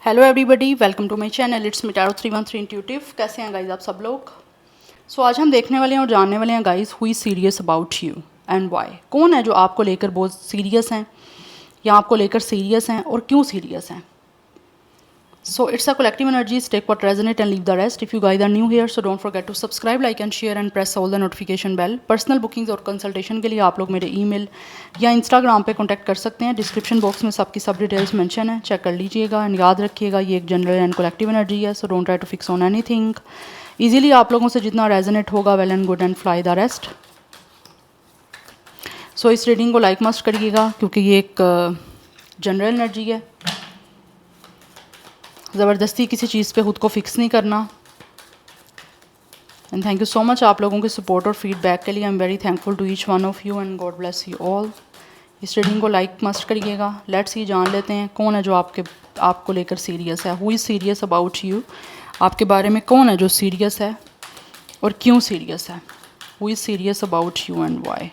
Hello everybody, welcome to my channel. It's me tarot 313 intuitive. कैसे हैं guys आप सब लोग? आज हम देखने वाले हैं और जानने वाले हैं guys, who is serious about you and why. कौन है जो आपको लेकर बहुत सीरियस हैं या आपको लेकर सीरियस हैं और क्यों सीरियस हैं। It's a collective energies. Take what resonate and leave the rest. If you guys are new here, so don't forget to subscribe, like and share and press all the notification bell. Personal bookings और consultation के लिए आप लोग मेरे email या Instagram पे contact कर सकते हैं। Description box में सबकी सब डिटेल्स मेंशन है, चेक कर लीजिएगा। एंड याद रखिएगा ये एक जनरल एंड कलेक्टिव एनर्जी है, so don't try to fix on anything. Easily आप लोगों से जितना रेजोनेट होगा, well and good, and fly the rest. इस रीडिंग को लाइक मस्ट करिएगा क्योंकि ये एक जनरल एनर्जी है। ज़बरदस्ती किसी चीज़ पे खुद को फिक्स नहीं करना। And thank you so much आप लोगों के सपोर्ट और फीडबैक के लिए। I am very thankful to each one of you and God bless you all. इस रीडिंग को लाइक मस्ट करिएगा। लेट्स ही जान लेते हैं कौन है जो आपको लेकर सीरियस है। Who is serious about you. आपके बारे में कौन है जो सीरियस है और क्यों सीरियस है। Who is serious about you and why.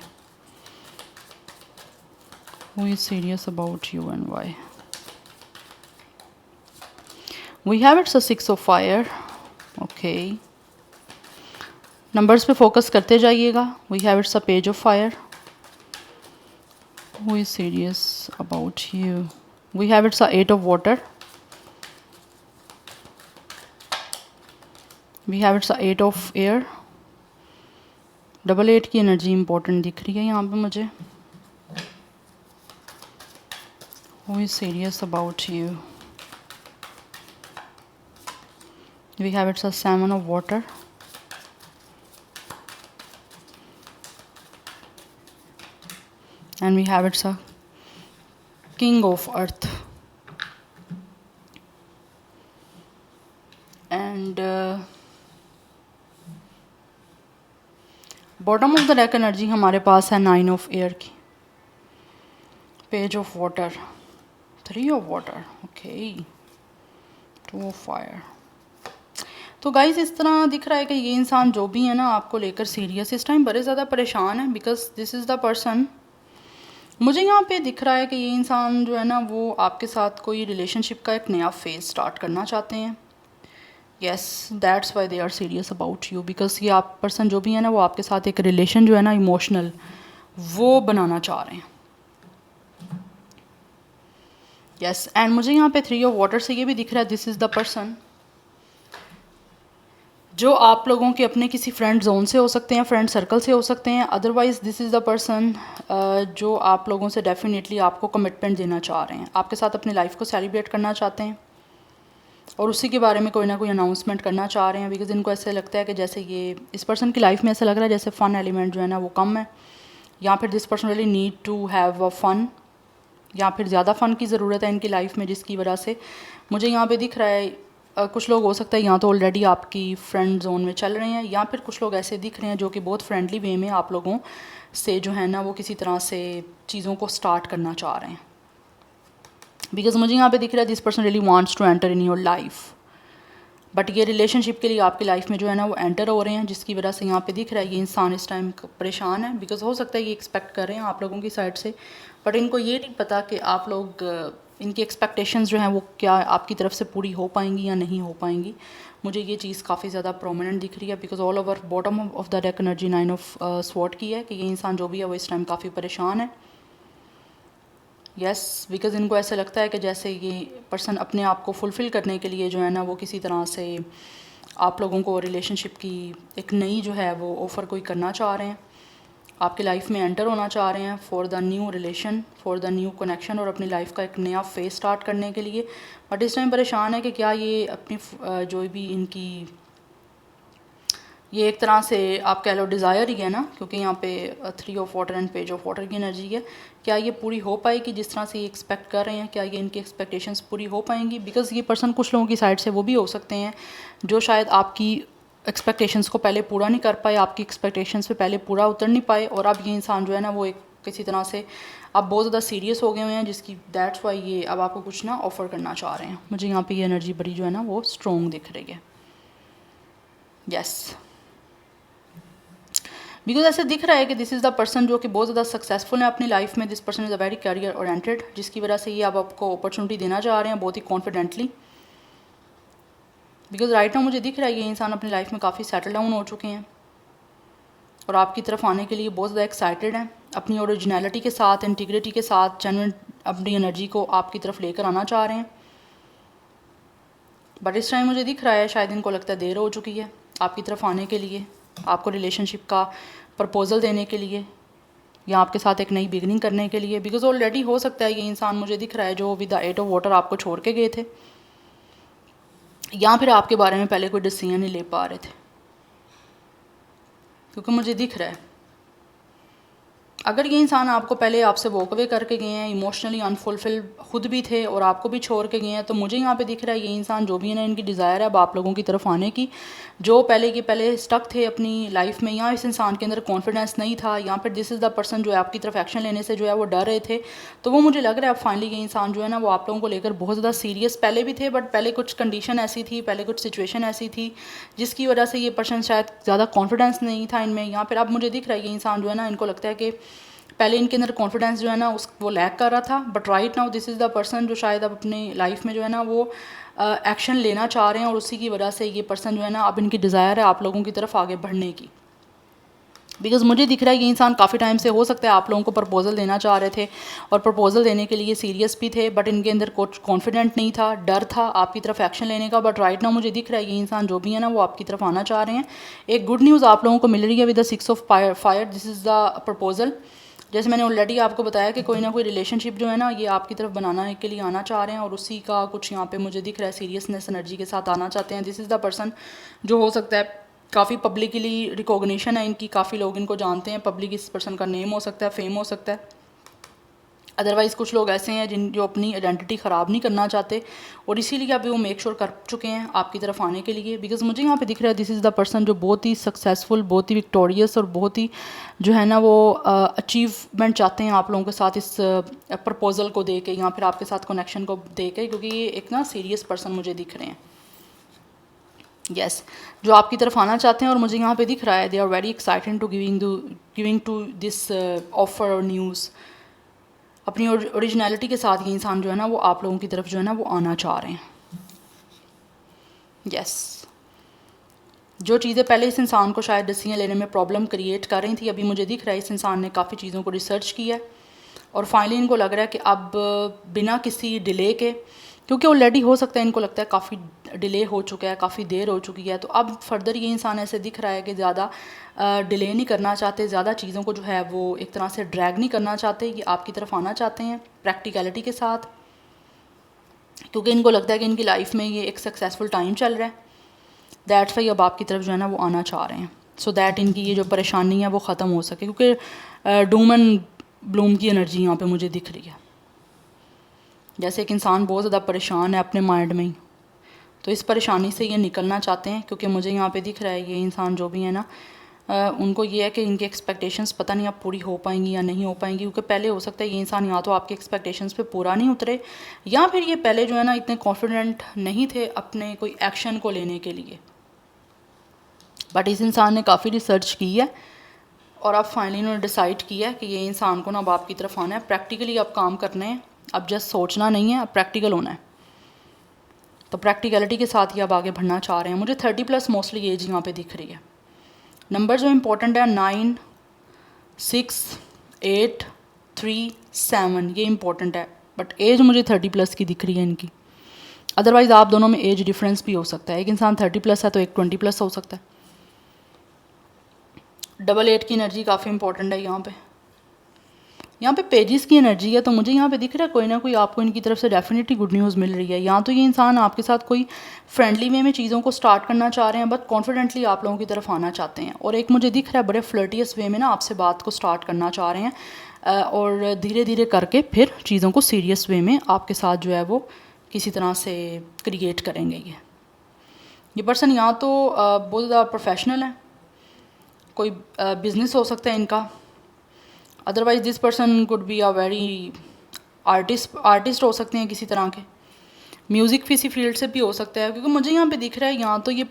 Who is serious about you and why. We have it's a 6 of fire. Okay. Numbers पे फोकस करते जाइएगा। We have it's a page of fire. Who is serious about you? We have it's a 8 of water. We have it's a 8 of air. Double 8 की energy important दिख रही है यहाँ पे मुझे। Who is serious about you? We have it's a 7 of water. And we have it's a king of earth. And bottom of the deck energy हमारे पास है 9 ऑफ एयर की, page of water, 3 of water, okay, 2 of fire. तो guys इस तरह दिख रहा है कि ये इंसान जो भी है ना आपको लेकर सीरियस इस टाइम बड़े ज़्यादा परेशान है। Because this is the person. मुझे यहाँ पे दिख रहा है कि ये इंसान जो है ना वो आपके साथ कोई रिलेशनशिप का एक नया फेज स्टार्ट करना चाहते हैं। Yes, that's why they are serious about you. Because ये आप पर्सन जो भी है ना वो आपके साथ एक रिलेशन जो है ना इमोशनल वो बनाना चाह रहे हैं। येस, एंड मुझे यहाँ पे 3 ऑफ वाटर से ये भी दिख रहा है दिस इज़ द पर्सन जो आप लोगों के अपने किसी फ्रेंड जोन से हो सकते हैं, फ्रेंड सर्कल से हो सकते हैं। Otherwise this is the person जो आप लोगों से डेफिनेटली आपको कमिटमेंट देना चाह रहे हैं, आपके साथ अपनी लाइफ को सेलिब्रेट करना चाहते हैं और उसी के बारे में कोई ना कोई अनाउंसमेंट करना चाह रहे हैं। बिकॉज इनको ऐसे लगता है कि जैसे ये इस पर्सन की लाइफ में ऐसा लग रहा है जैसे फ़न एलिमेंट जो है ना वो कम है, या फिर this person really need to have a fun, या फिर ज़्यादा फ़न की ज़रूरत है इनकी लाइफ में, जिसकी वजह से मुझे यहाँ पे दिख रहा है कुछ लोग हो सकता है या तो ऑलरेडी आपकी फ्रेंड जोन में चल रहे हैं, या फिर कुछ लोग ऐसे दिख रहे हैं जो कि बहुत फ्रेंडली वे में आप लोगों से जो है ना वो किसी तरह से चीज़ों को स्टार्ट करना चाह रहे हैं। बिकॉज मुझे यहाँ पे दिख रहा है this person really wants to enter in your life, but ये रिलेशनशिप के लिए आपकी लाइफ में जो है ना वो एंटर हो रहे हैं, जिसकी वजह से यहाँ पे दिख रहा है ये इंसान इस टाइम परेशान है। बिकॉज हो सकता है ये एक्सपेक्ट कर रहे हैं आप लोगों की साइड से, बट इनको ये नहीं पता कि आप लोग इनकी एक्सपेक्टेशंस जो हैं वो क्या आपकी तरफ से पूरी हो पाएंगी या नहीं हो पाएंगी। मुझे ये चीज़ काफ़ी ज़्यादा प्रोमिनेंट दिख रही है। Because all over bottom of the deck energy 9 of sword की है कि ये इंसान जो भी है वो इस टाइम काफ़ी परेशान है। यस, बिकॉज इनको ऐसा लगता है कि जैसे ये पर्सन अपने आप को फुलफ़िल करने के लिए जो है ना वो किसी तरह से आप लोगों को रिलेशनशिप की एक नई जो है वो ऑफ़र कोई करना चाह रहे हैं, आपकी लाइफ में एंटर होना चाह रहे हैं for the new relation, for the new connection और अपनी लाइफ का एक नया फेज स्टार्ट करने के लिए। बट इस टाइम परेशान है कि क्या ये अपनी जो भी इनकी ये एक तरह से आप कह लो डिज़ायर ही है ना, क्योंकि यहाँ पे 3 of water and page of water की एनर्जी है। क्या ये पूरी हो पाएगी जिस तरह से ये एक्सपेक्ट कर रहे हैं? क्या ये इनकी एक्सपेक्टेशंस पूरी हो पाएंगी? बिकॉज ये पर्सन कुछ लोगों की साइड से वो भी हो सकते हैं जो शायद आपकी एक्सपेक्टेशंस को पहले पूरा नहीं कर पाए, आपकी एक्सपेक्टेशंस पे पहले पूरा उतर नहीं पाए, और अब ये इंसान जो है ना वो एक किसी तरह से अब बहुत ज़्यादा सीरियस हो गए हुए हैं, जिसकी दैट्स वाई ये अब आपको कुछ ना ऑफ़र करना चाह रहे हैं। मुझे यहाँ पे ये एनर्जी बड़ी जो है ना वो स्ट्रॉन्ग दिख रही है। यस, बिकॉज ऐसे दिख रहा है कि दिस इज़ द पर्सन जो कि बहुत ज़्यादा सक्सेसफुल है अपनी लाइफ में। This person is a very career oriented, जिसकी वजह से ये अब आपको अपॉर्चुनिटी देना चाह रहे हैं बहुत ही कॉन्फिडेंटली। बिकॉज राइट नाउ मुझे दिख रहा है ये इंसान अपनी लाइफ में काफ़ी सेटल डाउन हो चुके हैं और आपकी तरफ आने के लिए बहुत ज़्यादा एक्साइटेड हैं, अपनी ओरिजिनलिटी के साथ, इंटीग्रिटी के साथ, जेन्युइन अपनी एनर्जी को आपकी तरफ लेकर आना चाह रहे हैं। बट इस टाइम मुझे दिख रहा है शायद इनको लगता है देर हो चुकी है आपकी तरफ आने के लिए, आपको रिलेशनशिप का प्रपोज़ल देने के लिए या आपके साथ एक नई बिगनिंग करने के लिए। बिकॉज ऑलरेडी हो सकता है ये इंसान मुझे दिख रहा है जो विद द 8 ऑफ वाटर आपको छोड़ के गए थे, या फिर आपके बारे में पहले कोई डिसीजन नहीं ले पा रहे थे, क्योंकि मुझे दिख रहा है अगर ये इंसान आपको पहले आपसे वॉक अवे करके गए हैं, इमोशनली अनफुलफिल खुद भी थे और आपको भी छोड़ के गए हैं, तो मुझे यहाँ पे दिख रहा है ये इंसान जो भी है ना, इनकी डिज़ायर है अब आप लोगों की तरफ आने की। जो पहले स्टक थे अपनी लाइफ में, या इस इंसान के अंदर कॉन्फिडेंस नहीं था, या फिर दिस इज़ द पर्सन जो है आपकी तरफ एक्शन लेने से जो है वो डर रहे थे, तो वो मुझे लग रहा है अब फाइनली ये इंसान जो है ना वो आप लोगों को लेकर बहुत ज़्यादा सीरियस पहले भी थे, बट पहले कुछ कंडीशन ऐसी थी, पहले कुछ सिचुएशन ऐसी थी जिसकी वजह से ये पर्सन शायद ज़्यादा कॉन्फिडेंस नहीं था इनमें, या फिर अब मुझे दिख रहा है ये इंसान जो है ना इनको लगता है कि पहले इनके अंदर कॉन्फिडेंस जो है ना वो लैक कर रहा था, but right now this is the person जो शायद अब अपनी लाइफ में जो है ना वो एक्शन लेना चाह रहे हैं, और उसी की वजह से ये पर्सन जो है ना अब इनकी डिज़ायर है आप लोगों की तरफ आगे बढ़ने की। बिकॉज मुझे दिख रहा है ये इंसान काफ़ी टाइम से हो सकता है आप लोगों को प्रपोजल देना चाह रहे थे और प्रपोजल देने के लिए सीरियस भी थे, बट इनके अंदर कुछ कॉन्फिडेंट नहीं था, डर था आपकी तरफ एक्शन लेने का। बट राइट नाउ मुझे दिख रहा है ये इंसान जो भी है ना वो आपकी तरफ आना चाह रहे हैं। एक गुड न्यूज़ आप लोगों को मिल रही है with the 6 of fire, this is the proposal. जैसे मैंने ऑलरेडी आपको बताया कि कोई ना कोई रिलेशनशिप जो है ना ये आपकी तरफ बनाने के लिए आना चाह रहे हैं, और उसी का कुछ यहाँ पे मुझे दिख रहा है सीरियसनेस एनर्जी के साथ आना चाहते हैं। दिस इज़ द पर्सन जो हो सकता है काफ़ी पब्लिकली रिकॉग्निशन है इनकी, काफ़ी लोग इनको जानते हैं, पब्लिक इस पर्सन का नेम हो सकता है, फेम हो सकता है। अदरवाइज़ कुछ लोग ऐसे हैं जो अपनी आइडेंटिटी ख़राब नहीं करना चाहते, और इसीलिए अभी वो मेक श्योर कर चुके हैं आपकी तरफ आने के लिए। बिकॉज मुझे यहाँ पे दिख रहा है दिस इज़ द पर्सन जो बहुत ही सक्सेसफुल, बहुत ही विक्टोरियस और बहुत ही जो है ना वो अचीवमेंट चाहते हैं आप लोगों के साथ इस प्रपोज़ल को दे के, या फिर आपके साथ कनेक्शन को दे के, क्योंकि ये एक ना सीरियस पर्सन मुझे दिख रहे हैं। जो आपकी तरफ आना चाहते हैं, और मुझे यहाँ पे दिख रहा है they are very excited to giving to this offer और न्यूज़। अपनी ओरिजिनलिटी के साथ ये इंसान जो है ना वो आप लोगों की तरफ जो है ना वो आना चाह रहे हैं। जो चीज़ें पहले इस इंसान को शायद डिसीजन लेने में प्रॉब्लम क्रिएट कर रही थी, अभी मुझे दिख रहा है इस इंसान ने काफ़ी चीज़ों को रिसर्च किया है, और फाइनली इनको लग रहा है कि अब बिना किसी डिले के, क्योंकि ऑलरेडी हो सकता है इनको लगता है काफ़ी डिले हो चुका है, काफ़ी देर हो चुकी है, तो अब फर्दर ये इंसान ऐसे दिख रहा है कि ज़्यादा डिले नहीं करना चाहते, ज़्यादा चीज़ों को जो है वो एक तरह से ड्रैग नहीं करना चाहते, ये आपकी तरफ आना चाहते हैं प्रैक्टिकलिटी के साथ, क्योंकि इनको लगता है कि इनकी लाइफ में ये एक सक्सेसफुल टाइम चल रहा है। दैट्स वाई अब आपकी तरफ जो है ना वो आना चाह रहे हैं, सो दैट इनकी ये जो परेशानी है वो ख़त्म हो सके, क्योंकि डूम एंड ब्लूम की एनर्जी यहाँ पे मुझे दिख रही है। जैसे एक इंसान बहुत ज़्यादा परेशान है अपने माइंड में ही, तो इस परेशानी से ये निकलना चाहते हैं, क्योंकि मुझे यहाँ पे दिख रहा है ये इंसान जो भी है ना उनको ये है कि इनकी एक्सपेक्टेशंस पता नहीं अब पूरी हो पाएंगी या नहीं हो पाएंगी, क्योंकि पहले हो सकता है ये इंसान या तो आपकी एक्सपेक्टेशंस पे पूरा नहीं उतरे, या फिर ये पहले जो है ना इतने कॉन्फिडेंट नहीं थे अपने कोई एक्शन को लेने के लिए। बट इस इंसान ने काफ़ी रिसर्च की है, और अब फाइनली उन्होंने डिसाइड किया है कि ये इंसान को ना अब आपकी तरफ आना है, प्रैक्टिकली अब काम करने हैं, अब जस्ट सोचना नहीं है, अब प्रैक्टिकल होना है। तो प्रैक्टिकलिटी के साथ ही अब आगे बढ़ना चाह रहे हैं। मुझे 30+ मोस्टली एज यहाँ पे दिख रही है। नंबर जो इम्पोर्टेंट है 9, 6, 8, 3, 7, ये इम्पोर्टेंट है, बट एज मुझे 30+ की दिख रही है इनकी। अदरवाइज़ आप दोनों में एज डिफरेंस भी हो सकता है, एक इंसान 30+ है तो एक 20+ हो सकता है। 88 की एनर्जी काफ़ी इंपॉर्टेंट है यहाँ पे पेजेस की एनर्जी है, तो मुझे यहाँ पे दिख रहा है कोई ना कोई आपको इनकी तरफ से डेफिनेटली गुड न्यूज़ मिल रही है। या तो ये इंसान आपके साथ कोई फ्रेंडली वे में चीज़ों को स्टार्ट करना चाह रहे हैं, बट कॉन्फिडेंटली आप लोगों की तरफ आना चाहते हैं, और एक मुझे दिख रहा है बड़े फ्लर्टियस वे में ना आपसे बात को स्टार्ट करना चाह रहे हैं, और धीरे धीरे करके फिर चीज़ों को सीरियस वे में आपके साथ जो है वो किसी तरह से क्रिएट करेंगे। ये पर्सन या तो बहुत ज़्यादा प्रोफेशनल है, कोई बिज़नेस हो सकता है इनका, otherwise this person could be a very artist हो सकते हैं किसी तरह के, म्यूज़िक किसी फील्ड से भी हो सकता है, क्योंकि मुझे यहाँ पे दिख रहा है यहाँ तो ये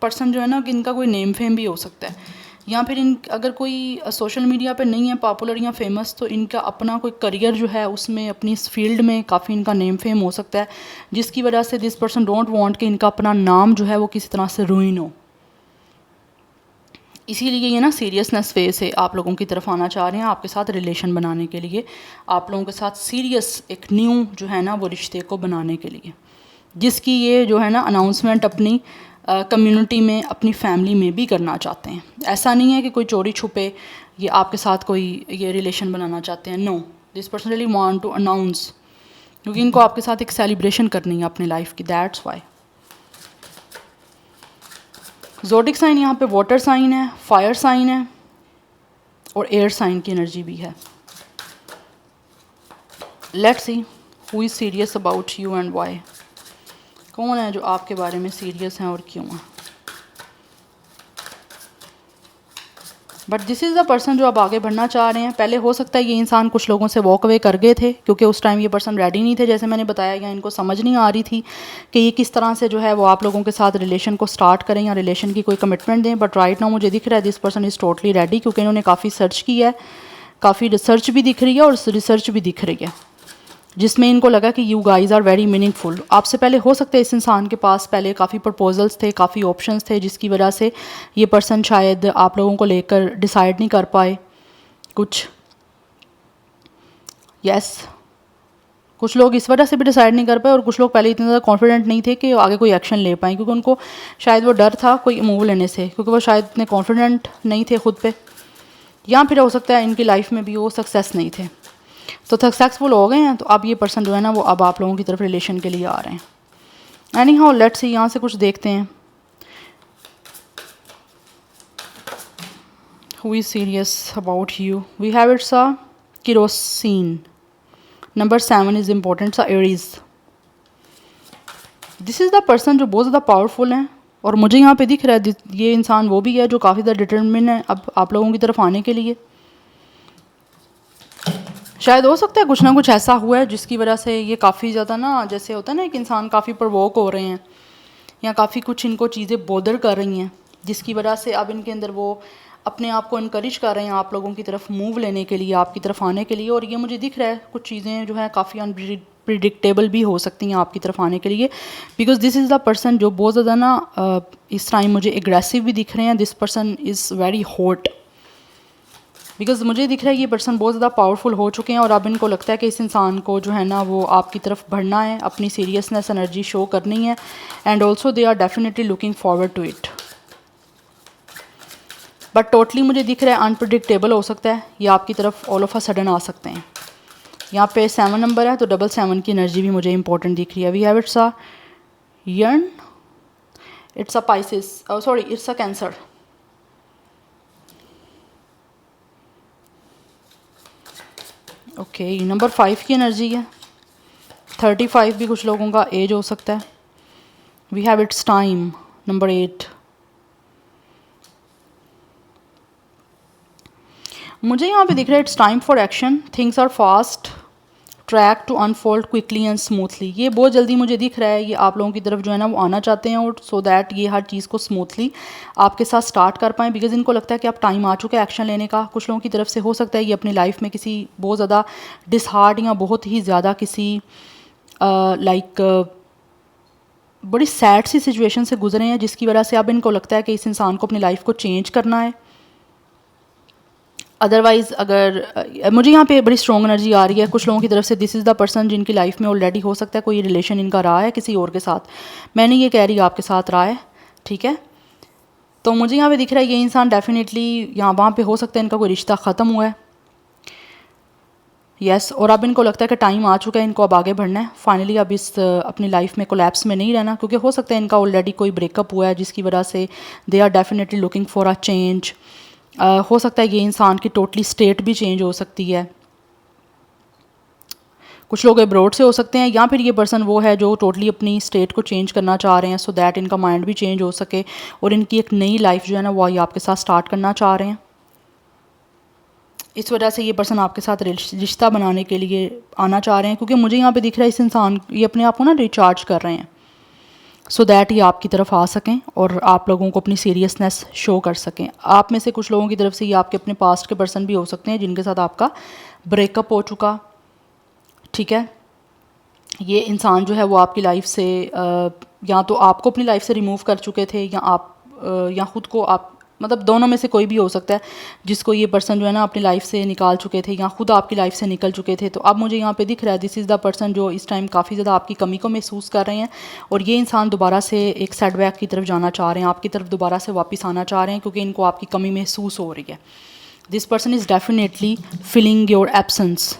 पर्सन जो है ना कि इनका कोई नेम फेम भी हो सकता है, या फिर इन अगर कोई सोशल मीडिया पे नहीं है पॉपुलर या फेमस, तो इनका अपना कोई करियर जो है उसमें अपनी इस फील्ड में काफ़ी इनका नेम फेम हो सकता है, जिसकी वजह से दिस पर्सन डोंट वांट कि इनका अपना नाम जो है वो किसी तरह से रुइन हो। इसीलिए ये ना सीरियसनेस फेज से आप लोगों की तरफ आना चाह रहे हैं आपके साथ रिलेशन बनाने के लिए, आप लोगों के साथ सीरियस एक न्यू जो है ना वो रिश्ते को बनाने के लिए, जिसकी ये जो है ना अनाउंसमेंट अपनी कम्युनिटी में अपनी फैमिली में भी करना चाहते हैं। ऐसा नहीं है कि कोई चोरी छुपे ये आपके साथ कोई ये रिलेशन बनाना चाहते हैं, no, this person really want to announce, क्योंकि इनको आपके साथ एक सेलिब्रेशन करनी है अपनी लाइफ की, दैट्स वाई। ज़ोडिक साइन यहाँ पे वाटर साइन है, फायर साइन है और एयर साइन की एनर्जी भी है। Let's see who is serious about you and why. कौन है जो आपके बारे में सीरियस हैं और क्यों है। But this is the person जो आप आगे बढ़ना चाह रहे हैं। पहले हो सकता है ये इंसान कुछ लोगों से वॉक अवे कर गए थे, क्योंकि उस टाइम ये पर्सन रेडी नहीं थे, जैसे मैंने बताया, या इनको समझ नहीं आ रही थी कि ये किस तरह से जो है वो आप लोगों के साथ रिलेशन को स्टार्ट करें या रिलेशन की कोई कमिटमेंट दें। बट राइट नाउ मुझे दिख रहा है this person is totally ready, क्योंकि इन्होंने काफ़ी सर्च की है, काफ़ी रिसर्च भी दिख रही है और रिसर्च भी दिख रही है, जिसमें इनको लगा कि you guys are very meaningful. आपसे पहले हो सकता है इस इंसान के पास पहले काफ़ी प्रपोजल्स थे, काफ़ी ऑप्शंस थे, जिसकी वजह से ये पर्सन शायद आप लोगों को लेकर डिसाइड नहीं कर पाए कुछ। यस, कुछ लोग इस वजह से भी डिसाइड नहीं कर पाए और कुछ लोग पहले इतने ज़्यादा कॉन्फिडेंट नहीं थे कि आगे कोई एक्शन ले पाएँ, क्योंकि उनको शायद वो डर था कोई मूव लेने से, क्योंकि वो शायद इतने कॉन्फिडेंट नहीं थे खुद पे, या फिर हो सकता है इनकी लाइफ में भी वो सक्सेस नहीं थे, तो सक्सेसफुल हो गए हैं। तो अब ये पर्सन जो है ना वो अब आप लोगों की तरफ रिलेशन के लिए आ रहे हैं। एनी हाउ लेट्स सी, यहाँ से कुछ देखते हैं who is serious about you. We have it's a kerosene. Number 7 is important सा Aries. This is the person जो बहुत ज़्यादा पावरफुल हैं, और मुझे यहाँ पे दिख रहा है ये इंसान वो भी है जो काफ़ी ज़्यादा डिटरमिन है अब आप लोगों की तरफ आने के लिए। शायद हो सकता है कुछ ना कुछ ऐसा हुआ है जिसकी वजह से ये काफ़ी ज़्यादा ना, जैसे होता है ना एक इंसान काफ़ी प्रवोक हो रहे हैं या काफ़ी कुछ इनको चीज़ें बोदर कर रही हैं, जिसकी वजह से अब इनके अंदर वो अपने आप को इनकरेज कर रहे हैं आप लोगों की तरफ मूव लेने के लिए, आपकी तरफ आने के लिए। और ये मुझे दिख रहा है कुछ चीज़ें जो है काफ़ी अनप्रिडिक्टेबल भी हो सकती हैं आपकी तरफ आने के लिए, because this is the person जो बहुत ज़्यादा ना इस टाइम मुझे एग्रेसिव भी दिख रहे हैं। This person is very hot, because मुझे दिख रहा है ये पर्सन बहुत ज़्यादा पावरफुल हो चुके हैं और अब इनको लगता है कि इस इंसान को जो है ना वो आपकी तरफ बढ़ना है, अपनी सीरियसनेस एनर्जी शो करनी है, and also they are definitely looking forward to it. But totally मुझे दिख रहा है अनप्रडिक्टेबल हो सकता है, ये आपकी तरफ ऑल ऑफ अ सडन आ सकते हैं। यहाँ पे 7 नंबर है तो 7 की एनर्जी भी मुझे इंपॉर्टेंट दिख रही है। We have it's a yarn, it's a Pisces, sorry it's a Cancer. Okay, number 5 की एनर्जी है। 35 भी कुछ लोगों का एज हो सकता है। We have it's time, number 8। मुझे यहाँ पे दिख रहा है it's time for action, things are fast track to unfold quickly and smoothly. ये बहुत जल्दी मुझे दिख रहा है, ये आप लोगों की तरफ जो है ना वो आना चाहते हैं, और सो दैट ये हर चीज़ को स्मूथली आपके साथ स्टार्ट कर पाएँ, बिकॉज इनको लगता है कि अब टाइम आ चुका है एक्शन लेने का। कुछ लोगों की तरफ से हो सकता है ये अपनी लाइफ में किसी बहुत ज़्यादा डिसहार्ड या बहुत ही ज़्यादा किसी बड़ी सैड सी सिचुएशन से गुजरे हैं, जिसकी वजह से अब इनको लगता है कि इस इंसान को अपनी लाइफ को चेंज करना है। अदरवाइज़ अगर मुझे यहाँ पे बड़ी स्ट्रॉन्ग एनर्जी आ रही है कुछ लोगों की तरफ से, दिस इज़ द पर्सन जिनकी लाइफ में ऑलरेडी हो सकता है कोई रिलेशन इनका रहा है किसी और के साथ। मैं नहीं ये कह रही आपके साथ रहा है, ठीक है। तो मुझे यहाँ पे दिख रहा है ये इंसान डेफिनेटली यहाँ वहाँ पे हो सकता है इनका कोई रिश्ता ख़त्म हुआ है, यस और अब इनको लगता है कि टाइम आ चुका है, इनको अब आगे बढ़ना है फाइनली। अब इस अपनी लाइफ में कोलैप्स में नहीं रहना, क्योंकि हो सकता है इनका ऑलरेडी कोई ब्रेकअप हुआ है जिसकी वजह से they are definitely looking for a change. हो सकता है ये इंसान की टोटली स्टेट भी चेंज हो सकती है, कुछ लोग एब्रोड से हो सकते हैं, या फिर ये पर्सन वो है जो टोटली अपनी स्टेट को चेंज करना चाह रहे हैं सो दैट इनका माइंड भी चेंज हो सके और इनकी एक नई लाइफ जो है ना वो ये आपके साथ स्टार्ट करना चाह रहे हैं। इस वजह से ये पर्सन आपके साथ रिश्ता बनाने के लिए आना चाह रहे हैं, क्योंकि मुझे यहाँ पे दिख रहा है इस इंसान ये अपने आप को ना रिचार्ज कर रहे हैं। सो दैट ये आपकी तरफ आ सकें और आप लोगों को अपनी सीरियसनेस शो कर सकें। आप में से कुछ लोगों की तरफ से ये आपके अपने पास्ट के पर्सन भी हो सकते हैं जिनके साथ आपका ब्रेकअप हो चुका, ठीक है। ये इंसान जो है वो आपकी लाइफ से या तो आपको अपनी लाइफ से रिमूव कर चुके थे या आप या ख़ुद को आप, मतलब दोनों में से कोई भी हो सकता है जिसको ये पर्सन जो है ना अपनी लाइफ से निकाल चुके थे या ख़ुद आपकी लाइफ से निकल चुके थे। तो अब मुझे यहाँ पे दिख रहा है दिस इज़ द पर्सन जो इस टाइम काफ़ी ज़्यादा आपकी कमी को महसूस कर रहे हैं और ये इंसान दोबारा से एक सेटबैक की तरफ जाना चाह रहे हैं, आपकी तरफ दोबारा से वापस आना चाह रहे हैं क्योंकि इनको आपकी कमी महसूस हो रही है। This person is definitely feeling your absence,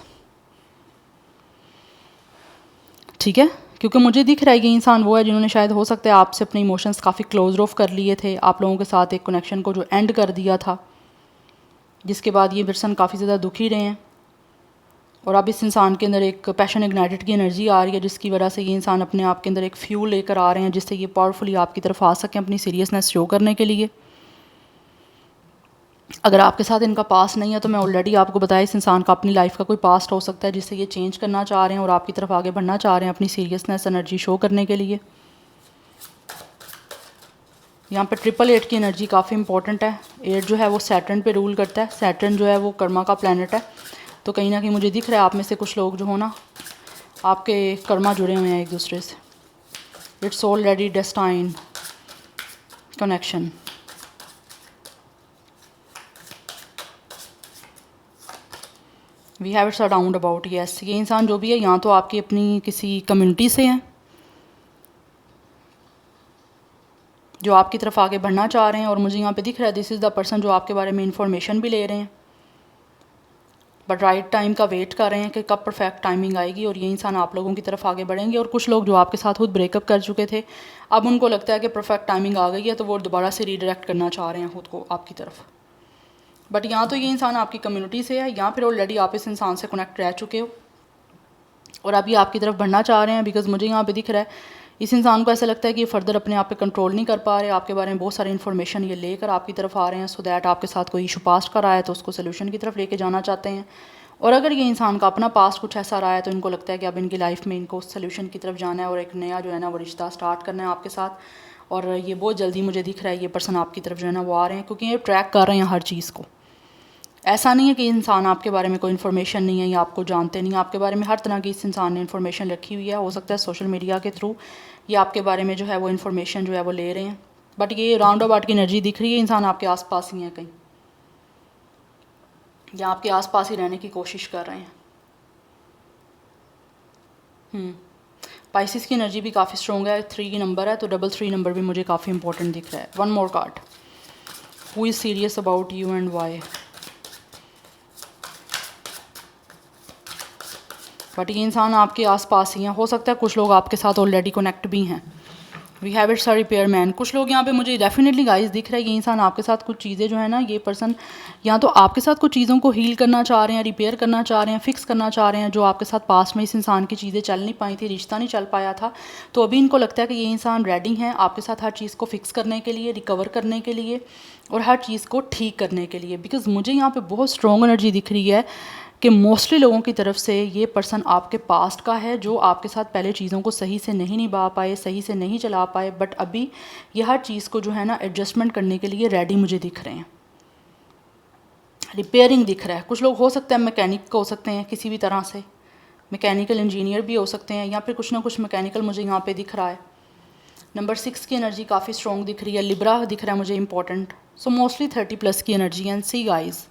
ठीक है, क्योंकि मुझे दिख रहा है ये इंसान वो है जिन्होंने शायद हो सकता है आपसे अपने इमोशंस काफ़ी क्लोज ऑफ कर लिए थे, आप लोगों के साथ एक कनेक्शन को जो एंड कर दिया था, जिसके बाद ये पर्सन काफ़ी ज़्यादा दुखी रहे हैं और अब इस इंसान के अंदर एक पैशन इग्नाइटेड की एनर्जी आ रही है जिसकी वजह से ये इंसान अपने आप के अंदर एक फ्यूल लेकर आ रहे हैं जिससे ये पावरफुली आपकी तरफ आ सकें अपनी सीरियसनेस शो करने के लिए। अगर आपके साथ इनका पास्ट नहीं है तो मैं ऑलरेडी आपको बताया इस इंसान का अपनी लाइफ का कोई पास्ट हो सकता है जिससे ये चेंज करना चाह रहे हैं और आपकी तरफ आगे बढ़ना चाह रहे हैं अपनी सीरियसनेस एनर्जी शो करने के लिए। यहाँ पे 888 की एनर्जी काफ़ी इंपॉर्टेंट है। 8 जो है वो सैटर्न पे रूल करता है, सैटर्न जो है वो कर्मा का प्लैनेट है। तो कहीं ना कहीं मुझे दिख रहा है आप में से कुछ लोग जो हो ना आपके कर्मा जुड़े हुए हैं एक दूसरे से। It's already destine connection. We have it's around about, yes. ये इंसान जो भी है यहाँ तो आपकी अपनी किसी कम्युनिटी से हैं जो आपकी तरफ आगे बढ़ना चाह रहे हैं और मुझे यहाँ पे दिख रहा है दिस इज़ द पर्सन जो आपके बारे में इंफॉर्मेशन भी ले रहे हैं बट राइट टाइम का वेट कर रहे हैं कि कब परफेक्ट टाइमिंग आएगी और ये इंसान आप लोगों की तरफ आगे बढ़ेंगे। और कुछ लोग जो आपके साथ खुद ब्रेकअप कर चुके थे अब उनको लगता है कि परफेक्ट टाइमिंग आ गई है तो वो दोबारा से रीडायरेक्ट करना चाह रहे हैं खुद को आपकी तरफ। बट यहाँ तो ये इंसान आपकी कम्युनिटी से है या फिर ऑलरेडी आप इस इंसान से कनेक्ट रह चुके हो और अभी आपकी तरफ बढ़ना चाह रहे हैं बिकॉज मुझे यहाँ पे दिख रहा है इस इंसान को ऐसा लगता है कि ये फर्दर अपने आप पे कंट्रोल नहीं कर पा रहे, आपके बारे में बहुत सारी इन्फॉर्मेशन ये लेकर आपकी तरफ आ रहे हैं सो दैट आपके साथ कोई इशू पास्ट का रहा है तो उसको सोल्यूशन की तरफ लेके जाना चाहते हैं। और अगर ये इंसान का अपना पास्ट कुछ ऐसा रहा है तो इनको लगता है कि अब इनकी लाइफ में इनको उस सोल्यूशन की तरफ जाना है और एक नया जो है ना वो रिश्ता स्टार्ट करना है आपके साथ। और ये बहुत जल्दी मुझे दिख रहा है ये पर्सन आपकी तरफ जो है ना वो आ रहे हैं क्योंकि ये ट्रैक कर रहे हैं हर चीज़ को। ऐसा नहीं है कि इंसान आपके बारे में कोई इन्फॉर्मेशन नहीं है या आपको जानते नहीं, आपके बारे में हर तरह की इस इंसान ने इन्फॉर्मेशन रखी हुई है। हो सकता है सोशल मीडिया के थ्रू ये आपके बारे में जो है वो इन्फॉर्मेशन जो है वो ले रहे हैं बट ये राउंड अबाउट की एनर्जी दिख रही है इंसान आपके आसपास ही है कहीं या आपके आसपास ही रहने की कोशिश कर रहे हैं। पाइसिस की एनर्जी भी काफ़ी स्ट्रॉन्ग है, 3 की नंबर है तो 333 नंबर भी मुझे काफ़ी इंपॉर्टेंट दिख रहा है। One more card, who is serious about you and why. But ये इंसान आपके आसपास ही हैं, हो सकता है कुछ लोग आपके साथ ऑलरेडी कनेक्ट भी हैं। We have it's a repair man, कुछ लोग यहाँ पे मुझे डेफिनेटली गाइस दिख रहा है ये इंसान आपके साथ कुछ चीज़ें जो है ना ये पर्सन या तो आपके साथ कुछ चीज़ों को हील करना चाह रहे हैं, रिपेयर करना चाह रहे हैं, फिक्स करना चाह रहे हैं जो आपके साथ पास्ट में इस इंसान की चीज़ें चल नहीं पाई थी, रिश्ता नहीं चल पाया था। तो अभी इनको लगता है कि ये इंसान रेडी हैं आपके साथ हर चीज़ को फिक्स करने के लिए, रिकवर करने के लिए और हर चीज़ को ठीक करने के लिए। बिकॉज मुझे यहाँ पर बहुत स्ट्रॉन्ग एनर्जी दिख रही है कि मोस्टली लोगों की तरफ से ये पर्सन आपके पास्ट का है जो आपके साथ पहले चीज़ों को सही से नहीं निभा पाए, सही से नहीं चला पाए बट अभी ये हर चीज़ को जो है ना एडजस्टमेंट करने के लिए रेडी मुझे दिख रहे हैं। रिपेयरिंग दिख रहा है, कुछ लोग हो सकते हैं मैकेनिक हो सकते हैं किसी भी तरह से, मैकेनिकल इंजीनियर भी हो सकते हैं या फिर कुछ ना कुछ मैकेनिकल मुझे यहाँ पे दिख रहा है। नंबर 6 की एनर्जी काफ़ी स्ट्रॉन्ग दिख रही है, लिब्रा दिख रहा है मुझे इंपॉर्टेंट। सो मोस्टली 30+ की energy and see guys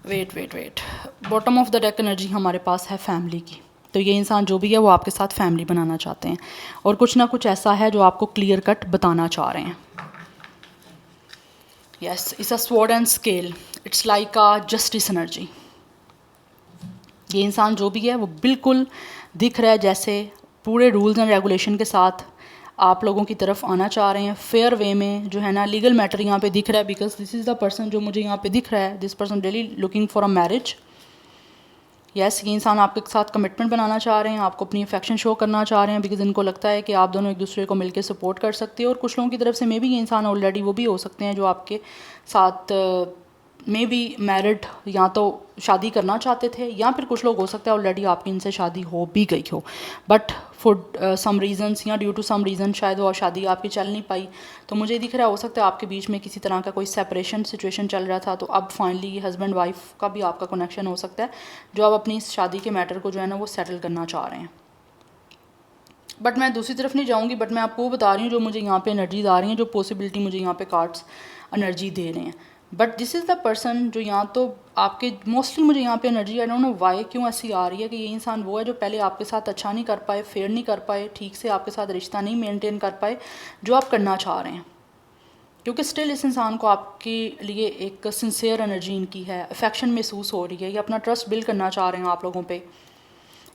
wait bottom of the deck energy हमारे पास है फैमिली की। तो ये इंसान जो भी है वो आपके साथ फैमिली बनाना चाहते हैं और कुछ ना कुछ ऐसा है जो आपको क्लियर कट बताना चाह रहे हैं। Yes, it's a sword and scale, it's like a justice energy. ये इंसान जो भी है वो बिल्कुल दिख रहा है जैसे पूरे रूल्स एंड रेगुलेशन के साथ आप लोगों की तरफ आना चाह रहे हैं फेयर वे में जो है ना। लीगल मैटर यहाँ पे दिख रहा है because this is the person जो मुझे यहाँ पे दिख रहा है, this person really looking for a marriage. Yes, ये इंसान आपके साथ कमिटमेंट बनाना चाह रहे हैं, आपको अपनी अफेक्शन शो करना चाह रहे हैं बिकॉज इनको लगता है कि आप दोनों एक दूसरे को मिलकर सपोर्ट कर सकते हो। और कुछ लोगों की तरफ से मे भी ये इंसान ऑलरेडी वो भी हो सकते हैं जो आपके साथ मे बी मैरिड, या तो शादी करना चाहते थे, या फिर कुछ लोग हो सकता है ऑलरेडी आपकी इनसे शादी हो भी गई हो, बट फॉर सम रीज़न्स या ड्यू टू सम रीज़न शायद वो शादी आपकी चल नहीं पाई। तो मुझे दिख रहा हो सकता है आपके बीच में किसी तरह का कोई सेपरेशन सिचुएशन चल रहा था, तो अब फाइनली हस्बैंड वाइफ का भी आपका कनेक्शन हो सकता है, जो आप अपनी इस शादी के मैटर को जो है ना वो सेटल करना चाह रहे हैं। बट मैं दूसरी तरफ नहीं जाऊँगी, बट मैं आपको वो बता रही हूँ जो मुझे यहाँ पे एनर्जीज आ रही हैं, जो पॉसिबिलिटी मुझे यहाँ पे कार्ड्स एनर्जी दे रहे हैं। But this is the person जो यहाँ तो आपके मोस्टली मुझे यहाँ पे energy, I don't know why क्यों ऐसी आ रही है कि ये इंसान वो है जो पहले आपके साथ अच्छा नहीं कर पाए, फेयर नहीं कर पाए, ठीक से आपके साथ रिश्ता नहीं मेंटेन कर पाए जो आप करना चाह रहे हैं, क्योंकि स्टिल इस इंसान को आपके लिए एक सिंसियर एनर्जी इनकी है, अफेक्शन महसूस हो रही है, ये अपना ट्रस्ट बिल्ड करना चाह रहे हैं आप लोगों पे।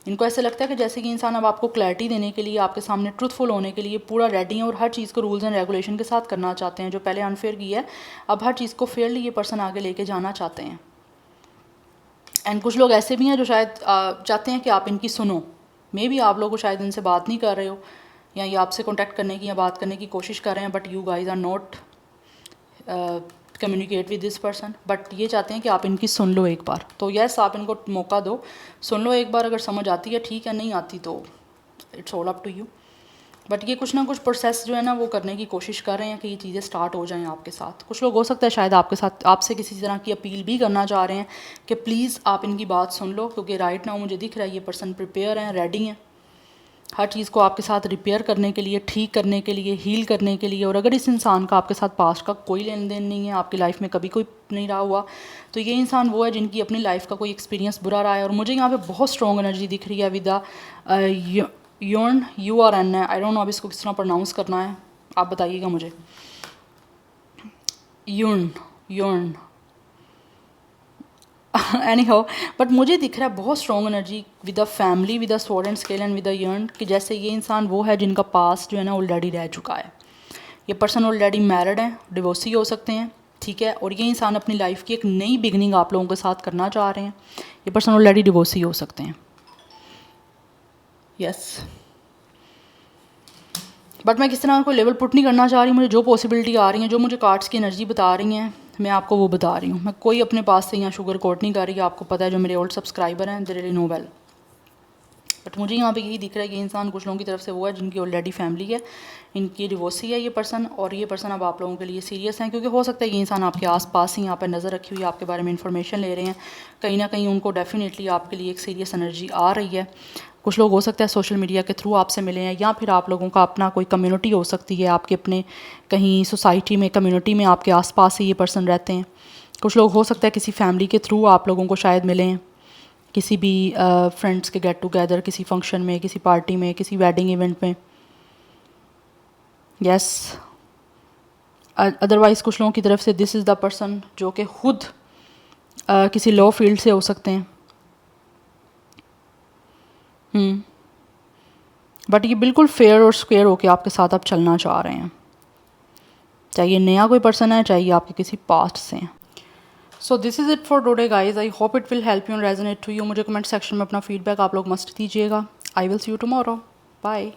इनको ऐसा लगता है कि जैसे कि इंसान अब आपको क्लैरिटी देने के लिए, आपके सामने ट्रूथफुल होने के लिए पूरा रेडी है और हर चीज़ को रूल्स एंड रेगुलेशन के साथ करना चाहते हैं। जो पहले अनफेयर की है, अब हर चीज़ को फेयरली ये पर्सन आगे लेके जाना चाहते हैं। एंड कुछ लोग ऐसे भी हैं जो शायद चाहते हैं कि आप इनकी सुनो, मे बी आप लोग को शायद इनसे बात नहीं कर रहे हो, या ये आपसे कॉन्टैक्ट करने की या बात करने की कोशिश कर रहे हैं, but you guys are not communicate with this person, but ये चाहते हैं कि आप इनकी सुन लो एक बार। तो यस, आप इनको मौका दो, सुन लो एक बार, अगर समझ आती है ठीक है, नहीं आती तो it's all up to you. But ये कुछ ना कुछ प्रोसेस जो है ना वो करने की कोशिश कर रहे हैं कि ये चीज़ें स्टार्ट हो जाएं आपके साथ। कुछ लोग हो सकता है शायद आपके साथ आपसे किसी तरह की अपील भी करना चाह रहे हैं कि प्लीज़ आप इनकी बात सुन लो, क्योंकि राइट नाउ मुझे दिख रहा है ये पर्सन प्रिपेयर हैं, रेडी हैं हर चीज़ को आपके साथ रिपेयर करने के लिए, ठीक करने के लिए, हील करने के लिए। और अगर इस इंसान का आपके साथ पास्ट का कोई लेन देन नहीं है, आपकी लाइफ में कभी कोई नहीं रहा हुआ, तो ये इंसान वो है जिनकी अपनी लाइफ का कोई एक्सपीरियंस बुरा रहा है। और मुझे यहाँ पे बहुत स्ट्रॉन्ग एनर्जी दिख रही है विदा योन URN है, आई डोंट नो अब इसको किस तरह प्रोनाउंस करना है, आप बताइएगा मुझे। योन एनी हाउ, बट मुझे दिख रहा है बहुत strong energy with a family, with a sword and scale and with a yarn, कि जैसे ये इंसान वो है जिनका पास जो है ना ऑलरेडी रह चुका है। ये पर्सन ऑलरेडी मैरिड है, डिवोर्सी हो सकते हैं, ठीक है, और ये इंसान अपनी लाइफ की एक नई बिगनिंग आप लोगों के साथ करना चाह रहे हैं। ये पर्सन ऑलरेडी डिवोर्सी हो सकते हैं, यस। बट मैं किस तरह कोई लेवल पुट नहीं करना चाह रही, मुझे जो पॉसिबिलिटी आ रही है, जो मुझे कार्ड्स की एनर्जी बता रही हैं, मैं आपको वो बता रही हूँ। मैं कोई अपने पास से यहाँ शुगर कोट नहीं कर रही, आपको पता है जो मेरे ओल्ड सब्सक्राइबर हैं they really know well. But मुझे यहाँ पे यही दिख रहा है कि इंसान कुछ लोगों की तरफ से वो है जिनकी ऑलरेडी फैमिली है, इनकी डिवोर्सी है ये पर्सन, और ये पर्सन अब आप लोगों के लिए सीरियस हैं, क्योंकि हो सकता है ये इंसान आपके आसपास ही यहाँ पर नज़र रखी हुई है, आपके बारे में इंफॉर्मेशन ले रहे हैं, कहीं ना कहीं उनको डेफिनेटली आपके लिए एक सीरियस एनर्जी आ रही है। कुछ लोग हो सकता है सोशल मीडिया के थ्रू आपसे मिले हैं, या फिर आप लोगों का अपना कोई कम्युनिटी हो सकती है, आपके अपने कहीं सोसाइटी में, कम्युनिटी में आपके आसपास ही ये पर्सन रहते हैं। कुछ लोग हो सकता है किसी फैमिली के थ्रू आप लोगों को शायद मिले हैं, किसी भी फ्रेंड्स के गेट टुगेदर, किसी फंक्शन में, किसी पार्टी में, किसी वेडिंग इवेंट में, यस। अदरवाइज़ कुछ लोगों की तरफ से दिस इज़ द पर्सन जो कि खुद किसी लॉ फील्ड से हो सकते हैं, बट ये बिल्कुल फेयर और स्क्वेयर होके आपके साथ आप चलना चाह रहे हैं, चाहे ये नया कोई पर्सन है, चाहे ये आपके किसी पास्ट से हैं। So this is it for today guys, I hope it will help you and resonate to you. मुझे कमेंट सेक्शन में अपना फीडबैक आप लोग मस्ट दीजिएगा। I will see you tomorrow, bye.